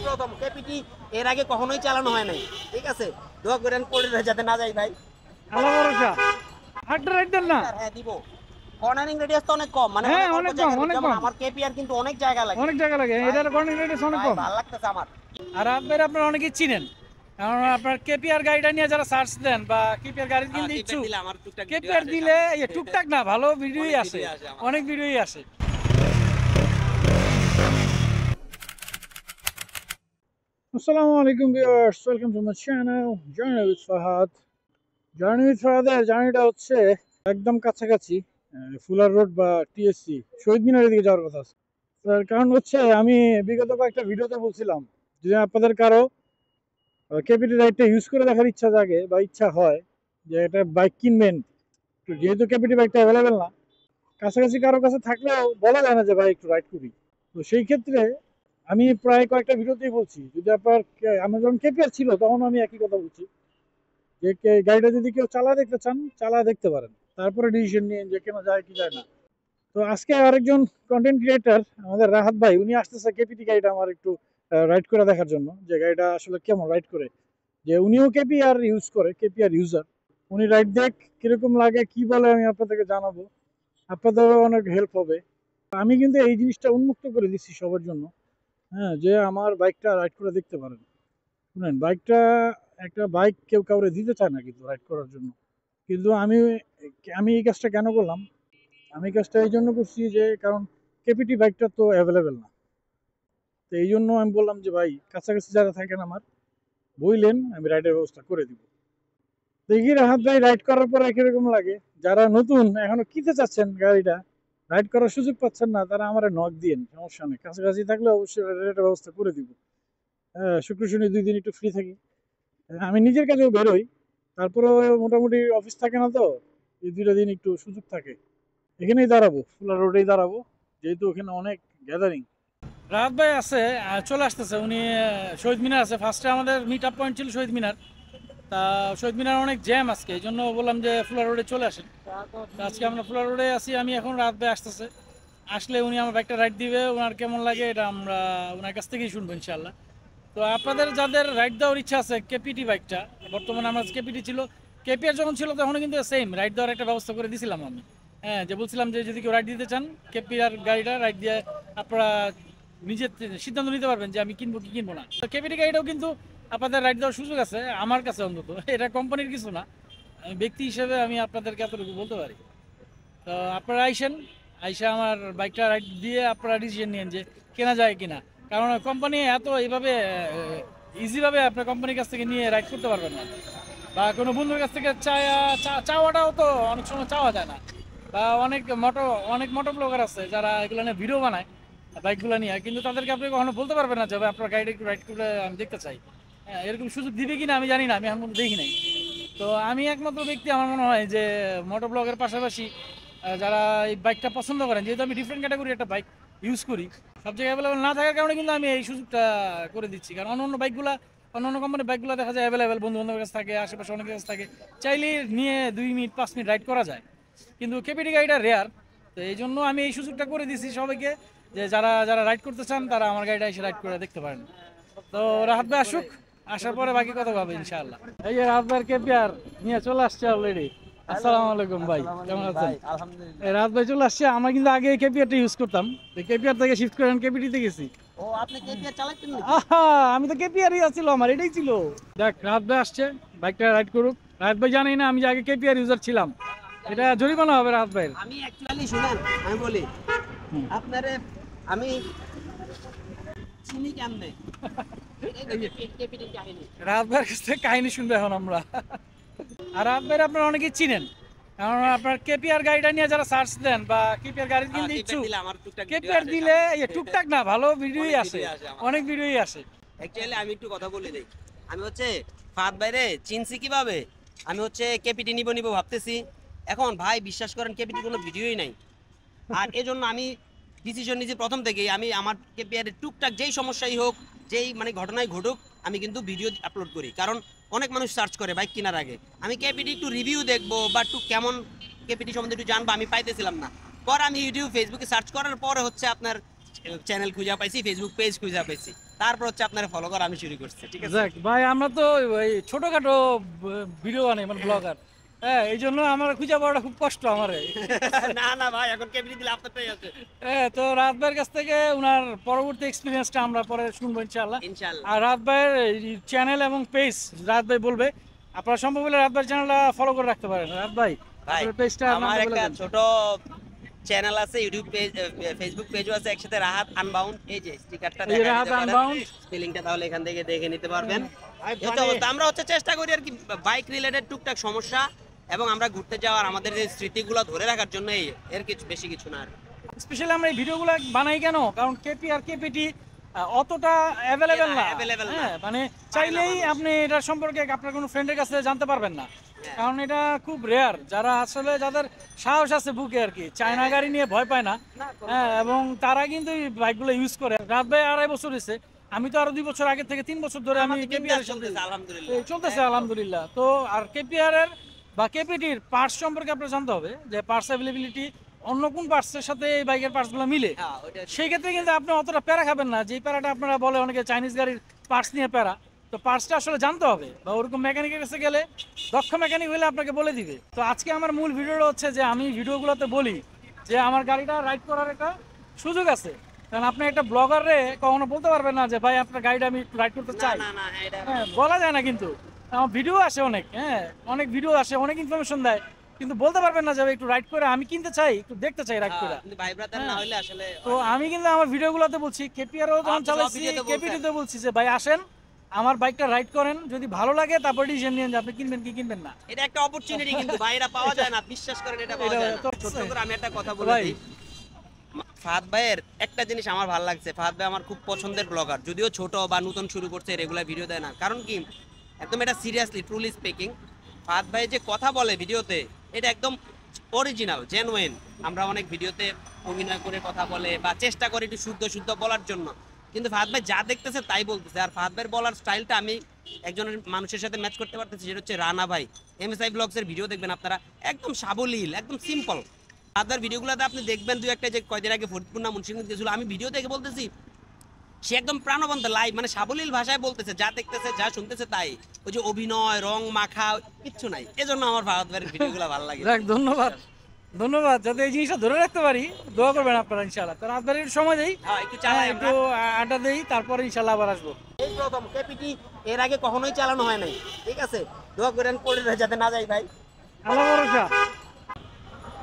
প্রথম কেপিটি, এর আগে কখনোই চালানো হয় নাই। ঠিক আছে, দোয়া করেন কোল্ড যাতে না যায় ভাই। আল্লাহ ভরসা। হাটটা রাইট দেন না। হ্যাঁ দিব। কর্নারিং রেডিয়াস তো অনেক কম, মানে হ্যাঁ, অনেক অল্প অনেক কম, জায়গা, অনেক যেমন কম। আমার কেপিআর কিন্তু অনেক জায়গা লাগে। অনেক জায়গা লাগে, এটার কর্নিং রেডিয়াস অনেক কম। ভালো লাগতেছে আমার। আর আপনারা অনেকেই চিনেন, কারণ আপনার কেপিআর গাড়িটা নিয়ে যারা সার্চ দেন বা কেপিআর গাড়ি কিনতে ইচ্ছুক, কেপিআর দিলে টুকটাক না ভালো ভিডিওই আসে, অনেক ভিডিওই আসে। আসসালামু আলাইকুম viewers, welcome to my channel journey with Fahad. Journey with ফাহাদের জার্নিটা হচ্ছে একদম কাছাকাছি ফুলার রোড বা টিএসসি শহীদ মিনারের দিকে যাওয়ার কথা আছে। তার কারণ হচ্ছে আমি বিগত কয়েকটা ভিডিওতে বলছিলাম, যদি আপনাদের কারো কেপিটি রাইডটা ইউজ করে দেখার ইচ্ছা জাগে বা ইচ্ছা হয় যে একটা বাইক কিনবেন, যেহেতু কেপিটি বাইকটা অ্যাভেলেবেল না, কাছাকাছি কারো কাছে থাকলেও বলা যায় না যে ভাই একটু রাইড করি। তো সেই ক্ষেত্রে আমি প্রায় কয়েকটা ভিডিওতেই বলছি, যদি আপনার আমার যখন কেপিআর ছিল তখন আমি একই কথা বলছি যে গাড়িটা যদি কেউ চালা দেখতে চান চালা দেখতে পারেন, তারপরে ডিসিশন নিয়ে যে কেনা যায় কি যায় না। তো আজকে আরেকজন কন্টেন্ট ক্রিয়েটার আমাদের রাহাত ভাই, উনি আসতেছে কেপিটি গাড়িটা আমার একটু রাইড করে দেখার জন্য, যে গাড়িটা আসলে কেমন রাইড করে, যে উনিও কেপিআর ইউজ করে, কেপিআর ইউজার। উনি রাইড দেখ কিরকম লাগে কি বলে আমি আপনাদেরকে জানাবো, আপনাদেরও অনেক হেল্প হবে। আমি কিন্তু এই জিনিসটা উন্মুক্ত করে দিচ্ছি সবার জন্য, হ্যাঁ, যে আমার বাইকটা রাইড করে দেখতে পারেন। শুনেন, বাইকটা একটা বাইক কেউ কাউরে দিতে চায় না কিন্তু রাইড করার জন্য, কিন্তু আমি আমি এই কাজটা কেন করলাম, আমি এই কাজটা এই জন্য করছি যে কারণ কেপিটি বাইকটা তো অ্যাভেলেবেল না। তো এই জন্য আমি বললাম যে ভাই কাছাকাছি যারা থাকেন আমার বইলেন, আমি রাইডের ব্যবস্থা করে দিব। দেখি রাহাত ভাই রাইড করার পরে কিরকম লাগে। যারা নতুন এখনো কিনতে চাচ্ছেন গাড়িটা, রাইড করার সুযোগ পাচ্ছেন না, তারা আমার নক দিয়েন, সমস্যা নেই, কাছাকাছি থাকলে অবশ্যই রাইডের ব্যবস্থা করে দিব। হ্যাঁ, শুক্র শনি 2 দিন একটু ফ্রি থাকি, আমি নিজের কাছেও বেরোই, তারপরেও মোটামুটি অফিস থাকে না, তো এই 2টা দিন একটু সুযোগ থাকে। এখানেই দাঁড়াবো, ফুলার রোডেই দাঁড়াবো, যেহেতু ওখানে অনেক গ্যাদারিং। রাহাত ভাই আছে, চলে আসতেছে উনি। শহীদ মিনার আছে, ফার্স্টে আমাদের মিট আপ পয়েন্ট ছিল শহীদ মিনার, তা শহীদ মিনার অনেক জ্যাম আজকে, এই জন্য বললাম যে ফুলার রোডে চলে আসেন। তো আজকে আমরা ফুলার রোডে আছি, আমি এখন রাহাত ভাই আসতেছে, আসলে উনি আমার বাইকটা রাইড দিবে, ওনার কেমন লাগে এটা আমরা ওনার কাছ থেকেই শুনবো ইনশাল্লাহ। তো আপনাদের যাদের রাইড দেওয়ার ইচ্ছা আছে কেপিটি বাইকটা, বর্তমানে আমার কেপিটি ছিল, কেপিআর যখন ছিল তখন কিন্তু সেম রাইড দেওয়ার একটা ব্যবস্থা করে দিয়েছিলাম আমি। হ্যাঁ, যে বলছিলাম যে যদি কেউ রাইড দিতে চান কেপিআর গাড়িটা রাইড দিয়ে আপনারা নিজের সিদ্ধান্ত নিতে পারবেন যে আমি কিনবো কি কিনবো না। তো কেপিটি গাড়িটাও কিন্তু আপনাদের রাইড দেওয়ার সুযোগ আছে আমার কাছে অন্তত, এটা কোম্পানির কিছু না, আমি ব্যক্তি হিসেবে আমি আপনাদেরকে এতটুকু বলতে পারি। তো আপনারা আইসা আমার বাইকটা রাইড দিয়ে আপনারা ডিসিশন নিন যে কেনা যায় কিনা, কারণ কোম্পানি এত এইভাবে ইজিভাবে আপনার কোম্পানির কাছ থেকে নিয়ে রাইড করতে পারবেন না, বা কোনো বন্ধুর কাছ থেকে চাওয়াটাও তো অনেক সময় চাওয়া যায় না। বা অনেক মোটো ব্লগার আছে যারা এগুলো নিয়ে ভিডিও বানায় বাইকগুলো নিয়ে, কিন্তু তাদেরকে আপনি কখনো বলতে পারবেন না যে ভাই আপনার গাড়িটা একটু রাইড করে আমি দেখতে চাই। হ্যাঁ, এরকম সুযোগ দিবে কিনা আমি জানি না, আমি এখন দেখি নাই। তো আমি একমাত্র ব্যক্তি আমার মনে হয় যে মোটো ব্লগের পাশাপাশি যারা এই বাইকটা পছন্দ করেন, যেহেতু আমি ডিফারেন্ট ক্যাটাগরি একটা বাইক ইউজ করি, সব জায়গায় অ্যাভেলেবেল না থাকার কারণে কিন্তু আমি এই সুযোগটা করে দিচ্ছি। কারণ অন্য কোম্পানির বাইকগুলো দেখা যায় অ্যাভেলেবেল, বন্ধু বান্ধবের কাছে থাকে, আশেপাশে অনেকের কাছে থাকে, চাইলে নিয়ে 2 মিনিট 5 মিনিট রাইড করা যায়, কিন্তু কেপিটি গাড়িটা রেয়ার। তো এই জন্য আমি এই সুযোগটা করে দিচ্ছি সবাইকে, যে যারা যারা রাইড করতে চান তারা আমার গাড়িটা এসে রাইড করে দেখতে পারেন। তো রাহাত ভাই আসুক, আসার পরে বাকি কথা হবে ইনশাআল্লাহ। এই যে রাহাত ভাই কেপিআর নিয়ে চলে আসছে অলরেডি। আসসালামু আলাইকুম ভাই, কেমন আছেন? এই রাহাত ভাই চলে আসছে, আমরা কিন্তু আগে কেপিআরটা ইউজ করতাম, কেপিআর থেকে শিফট করে কেপিটিতে গেছি। ও আপনি কেপিআর চালাতেন নাকি? আহা, আমি তো কেপিআরই ছিল, আমার এটাই ছিল। দেখ রাহাত ভাই আসছে, বাইকটা রাইড করুক। রাহাত ভাই জানি না আমি যে আগে কেপিআর ইউজার ছিলাম, এটা জরিমানা হবে রাহাত ভাইয়ের। আমি অ্যাকচুয়ালি শুনেন, আমি বলি আপনারে, আমি চিনি কেমনে কেপিটির কাহিনী। রাহাত ভাইয়ের কাছ থেকে কাহিনী শুনবো এখন আমরা। আর রাহাত ভাইয়ের আপনারা অনেকেই চিনেন, কারণ আপনার কেপিআর গাড়িটা নিয়ে যারা সার্চ দেন বা কেপিআর গাড়ি কিনতে ইচ্ছুক, কেপিআর দিলে টুকটাক না ভালো ভিডিওই আসে, অনেক ভিডিওই আসে। অ্যাকচুয়ালি আমি একটু কথা বলে দিই, আমি হচ্ছে ফাহাদ ভাইরে চিনছি কিভাবে, আমি হচ্ছে কেপিটি নিব ভাবতেছি, এখন ভাই বিশ্বাস করেন কেপিটির কোনো ভিডিওই নাই। আর এজন্য আমি ডিসিশন নিয়েছি প্রথম থেকেই, আমি আমার কেপিআরের টুকটাক যেই সমস্যাই হোক, যেই মানে ঘটনাই ঘটুক, আমি কিন্তু ভিডিও আপলোড করি, কারণ অনেক মানুষ সার্চ করে বাইক কেনার আগে। আমি কেপিটি একটু রিভিউ দেখবো বা একটু কেমন কেপিটি সম্বন্ধে একটু জানবো, আমি পাইতেছিলাম না। পর আমি ইউটিউব ফেসবুকে সার্চ করার পরে হচ্ছে আপনার চ্যানেল খুঁজে পাইছি, ফেসবুক পেজ খুঁজে পাইছি, তারপর হচ্ছে আপনারা ফলো করা আমি শুরু করছি, ঠিক আছে? যাক ভাই, আমরা তো ওই ছোটখাটো ভিডিও বানাই, মানে ব্লগার। হ্যাঁ, এই জন্য আমার খুঁজে পাওয়াটা খুব কষ্ট আমারে। না না ভাই, এখন কেবিনি দিলে আপনারটাই আছে। হ্যাঁ, তো রাত ভাইয়ের কাছ থেকে উনার পরবর্তী এক্সপিরিয়েন্সটা আমরা পরে শুনবো ইনশাআল্লাহ। ইনশাআল্লাহ। আর রাত ভাইয়ের চ্যানেল এবং পেজ রাত ভাই বলবে, আপনারা সম্ভব হলে রাত ভাইয়ের চ্যানেলটা ফলো করে রাখতে পারেন। রাত ভাই, ভাই আপনার পেজটা আমার একটা ছোট চ্যানেল আছে, ইউটিউব পেজ, ফেসবুক পেজও আছে একসাথে, রাহাত আনবাউন্ড। এই যে স্টিকারটা এই রাহাত আনবাউন্ড স্পেলিংটা তাহলে এখান থেকে দেখে নিতে পারবেন। এই তো অবস্থা। আমরা হচ্ছে চেষ্টা করি আর কি বাইক রিলেটেড টুকটাক সমস্যা এবং আমরা ঘুরতে যাওয়ার আমাদের যে স্মৃতিগুলো ধরে রাখার জন্য, এর কিছু বেশি কিছু না আর। স্পেশালি আমরা এই ভিডিওগুলো বানাই কেন, কারণ কেপি আর কেপিটি অতটা অ্যাভেলেবেল না। হ্যাঁ, মানে চাইলেই আপনি এটার সম্পর্কে আপনার কোনো ফ্রেন্ডের কাছে জানতে পারবেন না, কারণ এটা খুব রেয়ার। যারা আসলে যাদের সাহস আছে বুকে আর কি, চায়না গাড়ি নিয়ে ভয় পায় না, হ্যাঁ, এবং তারা কিন্তু এই বাইকগুলো ইউজ করে। রাত ভাই 2.5 বছর হয়েছে, আমি তো আরো 2 বছর আগে থেকে 3 বছর ধরে আমি কেপিআর চলতেছে আলহামদুলিল্লাহ। চলতেছে আলহামদুলিল্লাহ। তো আর কেপিআর এর বা কেপিটির পার্টস সম্পর্কে আপনার জানতে হবে যে পার্টস অ্যাভেলেবিলিটি অন্য কোন পার্টসের সাথে এই বাইকের পার্টসগুলো মিলে। হ্যাঁ, ওইটা সেই ক্ষেত্রে কিন্তু আপনি অতটা প্যারা খাবেন না, যে প্যারাটা আপনারা বলে অনেকে চাইনিজ গাড়ির পার্টস নিয়ে প্যারা। তো পার্টসটা আসলে জানতে হবে, বা ওরকম মেকানিকের কাছে গেলে দক্ষ মেকানিক হলে আপনাকে বলে দিবে। তো আজকে আমার মূল ভিডিওটা হচ্ছে যে আমি ভিডিওগুলোতে বলি যে আমার গাড়িটা রাইড করার একটা সুযোগ আছে, কারণ আপনি একটা ব্লগারে কখনো বলতে পারবেন না যে ভাই আপনার গাড়িটা আমি রাইড করতে চাই। না না, এটা হ্যাঁ, বলা যায় না, কিন্তু আমার ভিডিও আসে অনেক, হ্যাঁ অনেক ভিডিও আসে, অনেক ইনফরমেশন দেয়, কিন্তু বলতে পারবেন না যে একটু রাইড করে আমি কিনতে চাই, একটু দেখতে চাই রাইড করে। কিন্তু ভাই ব্রাদার না হইলে আসলে তো আমি কিন্তু আমার ভিডিওগুলোতে বলছি, কেপিআরও যখন আপনি সব চালাচ্ছি ভিডিওতে বলছেন। কেপিটিতে বলছি যে ভাই আসেন আমার বাইকটা রাইড করেন, যদি ভালো লাগে তারপর ডিসিশন নিন যে আপনি কিনবেন কি কিনবেন না। এটা একটা অপরচুনিটি, কিন্তু ভাইরা পাওয়া যায় না, বিশ্বাস করেন এটা পাওয়া যায় না। তো ছোট করে আমি একটা কথা বলে ভাই। দিই, ফাহাদ ভাইয়ের একটা জিনিস আমার ভালো লাগছে, ফাহাদ ভাই আমার খুব পছন্দের ব্লগার, যদিও ছোট বা নতুন শুরু করছে, রেগুলার ভিডিও দেয় না। কারণ কি, একদম এটা সিরিয়াসলি ট্রুলি স্পিকিং, ফাহাদ ভাই যে কথা বলে ভিডিওতে এটা একদম অরিজিনাল জেনুইন। আমরা অনেক ভিডিওতে অভিনয় করে কথা বলে বা চেষ্টা করি একটু শুদ্ধ শুদ্ধ বলার জন্য, কিন্তু ফাহাদ ভাই যা দেখতেছে তাই বলতেছে। আর ফাহাদ ভাইয়ের বলার স্টাইলটা আমি একজনের মানুষের সাথে ম্যাচ করতে পারতেছি, যেটা হচ্ছে রানা ভাই। MSI ব্লগসের ভিডিও দেখবেন আপনারা, একদম সাবলীল, একদম সিম্পল। ফাহাদের ভিডিওগুলোতে আপনি দেখবেন দুই একটা, যে কয়দিন আগে ফরিদপুর না মুন্সিগঞ্জ গেছিল, আমি ভিডিও দেখে বলতেছি সে একদম প্রাণবন্ত লাইভ, মানে সাবলীল ভাষায় বলতেছে, যা দেখতেছে যা শুনতেছে তাই। ওই যে অভিনয় রং মাখা কিচ্ছু নাই, এজন্য আমার ফাহাদ ভাইয়ের ভিডিওগুলো ভালো লাগে। যাক, ধন্যবাদ ধন্যবাদ। যাতে এই জিনিসটা ধরে রাখতে পারি, দোয়া করবেন আপনারা ইনশাআল্লাহ। তো রাত একটু সময় দেই, হ্যাঁ, একটু চালাই একটু আড্ডা দেই, তারপরে ইনশাআল্লাহ আবার আসবো। এই প্রথম কেপিটি, এর আগে কখনোই চালানো হয় নাই, ঠিক আছে? দোয়া করেন পড়ে যাতে না যাই ভাই। আল্লাহ ভরসা।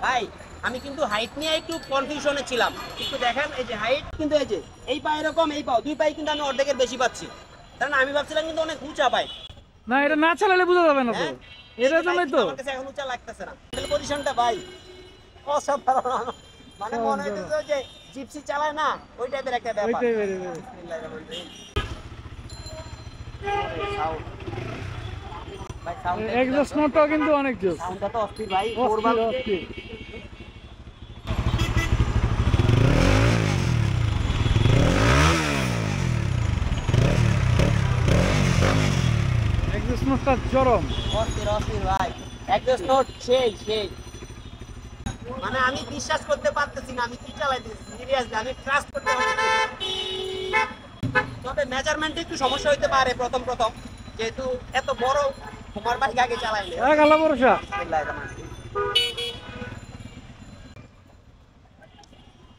ভাই আমি কিন্তু হাইট নিয়ে একটু কনফিউশনে ছিলাম, একটু দেখেন এই যে হাইট, কিন্তু এই যে এই পা এরকম, এই পাও দুই পাই কিন্তু আমি অর্ধেকের বেশি পাচ্ছি, কারণ আমি ভাবছিলাম কিন্তু অনেক উঁচা পাই। না, এটা না চালালে বোঝা যাবে না তো, হ্যাঁ, এটার জন্যই তো। আমার কাছে এখন উঁচা লাগতেছে না পজিশনটা ভাই, অসাধারণ। মানে মনে হইতেছে যে জিপসি চালায় না, ওই টাইপের একটা ব্যাপার। ওইটাই বেরে বেরে। ভাই সাউন্ড এক্সস্ট নোটটাও কিন্তু অনেক জোস, সাউন্ডটা তো অস্থির ভাই, অস্থির অস্থির। এক্সস্ট নোটটা চরম। অস্থির অস্থির ভাই, একদম নোট সেই সেই। মানে আমি বিশ্বাস করতে পারতেছি না আমি কি চালাইতেছি, সিরিয়াসলি আমি ট্রাস্ট করতে পারতেছি না। তবে মেজারমেন্টে একটু সমস্যা হইতে পারে প্রথম প্রথম, যেহেতু এত বড় তোমার বাইক আগে চালাইলে। আল্লাহ ভরসা।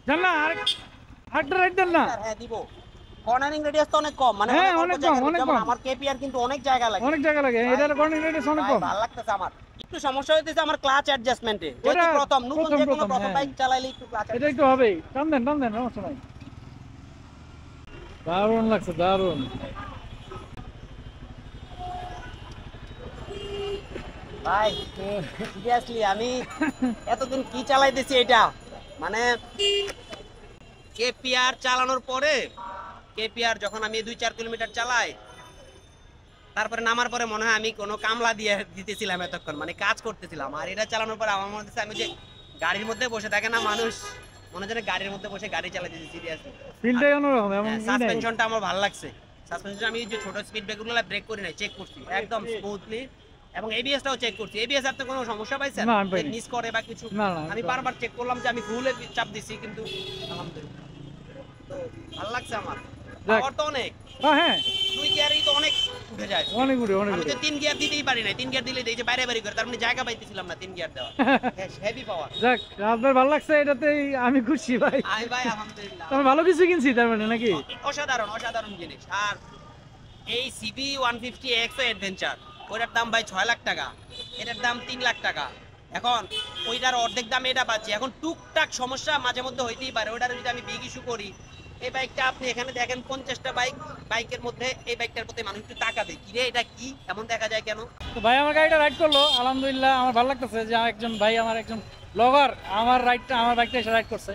জান না, আরেকটা রাইড দেন না। হ্যাঁ দিব, কর্নারিং রেডিয়াস তো অনেক কম, মানে হ্যাঁ, অল্প অনেক কম, জায়গায়, অনেক যেমন কম। আমার কেপিআর কিন্তু অনেক জায়গা লাগে, অনেক জায়গা লাগে, এটার কর্নিং রেডিয়াস অনেক ভাই কম। ভালো লাগতেছে আমার। একটু সমস্যা হইতেছে আমার ক্লাচ অ্যাডজাস্টমেন্টে, ওটা যেহেতু প্রথম নতুন, যে কোনো প্রথম, প্রথম হ্যাঁ। বাইক চালাইলে একটু ক্লাচ এটা একটু হবেই, টান দেন সমস্যা নাই। দারুণ লাগছে, দারুণ। ভাই সিরিয়াসলি আমি এতদিন কি চালাইতেছি এটা, মানে কেপিআর চালানোর পরে, কেপিআর যখন আমি 2-4 কিলোমিটার চালাই, তারপরে নামার পরে মনে হয় আমি কোনো কামলা দিয়ে দিতেছিলাম এতক্ষণ, মানে কাজ করতেছিলাম। আর এটা চালানোর পরে আমার মনে হচ্ছে আমি যে গাড়ির মধ্যে বসে থাকে না মানুষ, মনে হচ্ছে গাড়ির মধ্যে বসে গাড়ি চালাইতেছি সিরিয়াসলি। ফিলটাই অন্যরকম, এমন সাসপেনশনটা আমার ভালো লাগছে, সাসপেনশন আমি যে ছোট স্পিড ব্রেকগুলো ব্রেক করি নাই, চেক করছি একদম স্মুথলি, এবং এবিএসটাও চেক করছি। এবিএস আপনি কোনো সমস্যা পাইছেন না, আমি পাইনি। মিস করে বা কিছু? না, না, আমি বারবার চেক করলাম যে আমি ফুলে চাপ দিছি, কিন্তু আলহামদুলিল্লাহ তো ভালো লাগছে আমার। যাক। পাওয়ার তো অনেক। হ্যাঁ 2 গিয়ারই তো অনেক উঠে যায়। অনেক উঠে অনেক আমি উঠে। তো 3 গিয়ার দিতেই পারি না, 3 গিয়ার দিলে এই যে বাইরে বাইরে করে, তার মানে জায়গা পাইতেছিলাম না 3 গিয়ার দেওয়া। হেভি পাওয়ার। যাক আপনার ভালো লাগছে, এটাতেই আমি খুশি ভাই। আই ভাই আলহামদুলিল্লাহ। আমি ভালো কিছু কিনছি তার মানে নাকি? অসাধারণ অসাধারণ জিনিস। আর এই সিবি 150 এক্স অ্যাডভেঞ্চার, ওইটার দাম ভাই 6 লাখ টাকা, এটার দাম 3 লাখ টাকা। এখন ওইটার অর্ধেক দামে এটা পাচ্ছি। এখন টুকটাক সমস্যা মাঝে মধ্যে হইতেই পারে, ওইটার যদি আমি বিগ ইস্যু করি। এই বাইকটা আপনি এখানে দেখেন 50টা বাইকের মধ্যে এই বাইকটার প্রতি মানুষ একটু টাকা দেয়, কিরে এটা কি এমন দেখা যায় কেন? তো ভাই আমার গাড়িটা রাইড করলো, আলহামদুলিল্লাহ আমার ভালো লাগতেছে যে একজন ভাই, আমার একজন ব্লগার আমার বাইকটা এসে রাইড করছে।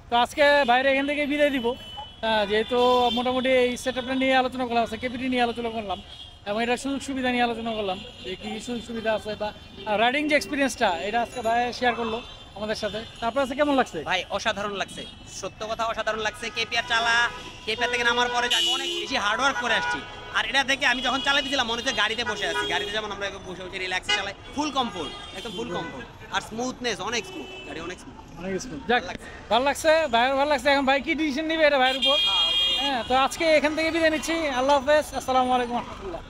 তো আজকে বাইরে এখান থেকে বিদায় দিব, যেহেতু মোটামুটি এই সেটআপটা নিয়ে আলোচনা করলাম, কেপিটি নিয়ে আলোচনা করলাম এবং এটা সুযোগ সুবিধা নিয়ে আলোচনা করলাম যে কী সুযোগ সুবিধা আছে বা রাইডিং যে এক্সপিরিয়েন্সটা এটা আজকে ভাই শেয়ার করলো আমাদের সাথে। তারপর আজকে কেমন লাগছে? ভাই অসাধারণ লাগছে, সত্য কথা অসাধারণ লাগছে। কেপিআর থেকে নামার পরে আমি অনেক বেশি হার্ডওয়ার্ক করে আসছি। আর এটা থেকে আমি যখন চালাতেছিলাম মনে হচ্ছে গাড়িতে বসে আছি, গাড়িতে যেমন আমরা বসে বসে রিল্যাক্সে চালাই, ফুল কমফোর্ট, একদম ফুল কমফোর্ট। আর স্মুথনেস অনেক স্মুথ, গাড়ি অনেক স্মুথ। অনেক smooth। যাক ভালো লাগছে, ভাইয়ের ভালো লাগছে। এখন ভাই কি ডিসিশন নিবে এটা ভাইয়ের উপর। হ্যাঁ, তো আজকে এখান থেকে বিদায় নিচ্ছি। আল্লাহ হাফেজ, আসসালামু আলাইকুম রহমতুল্লাহ।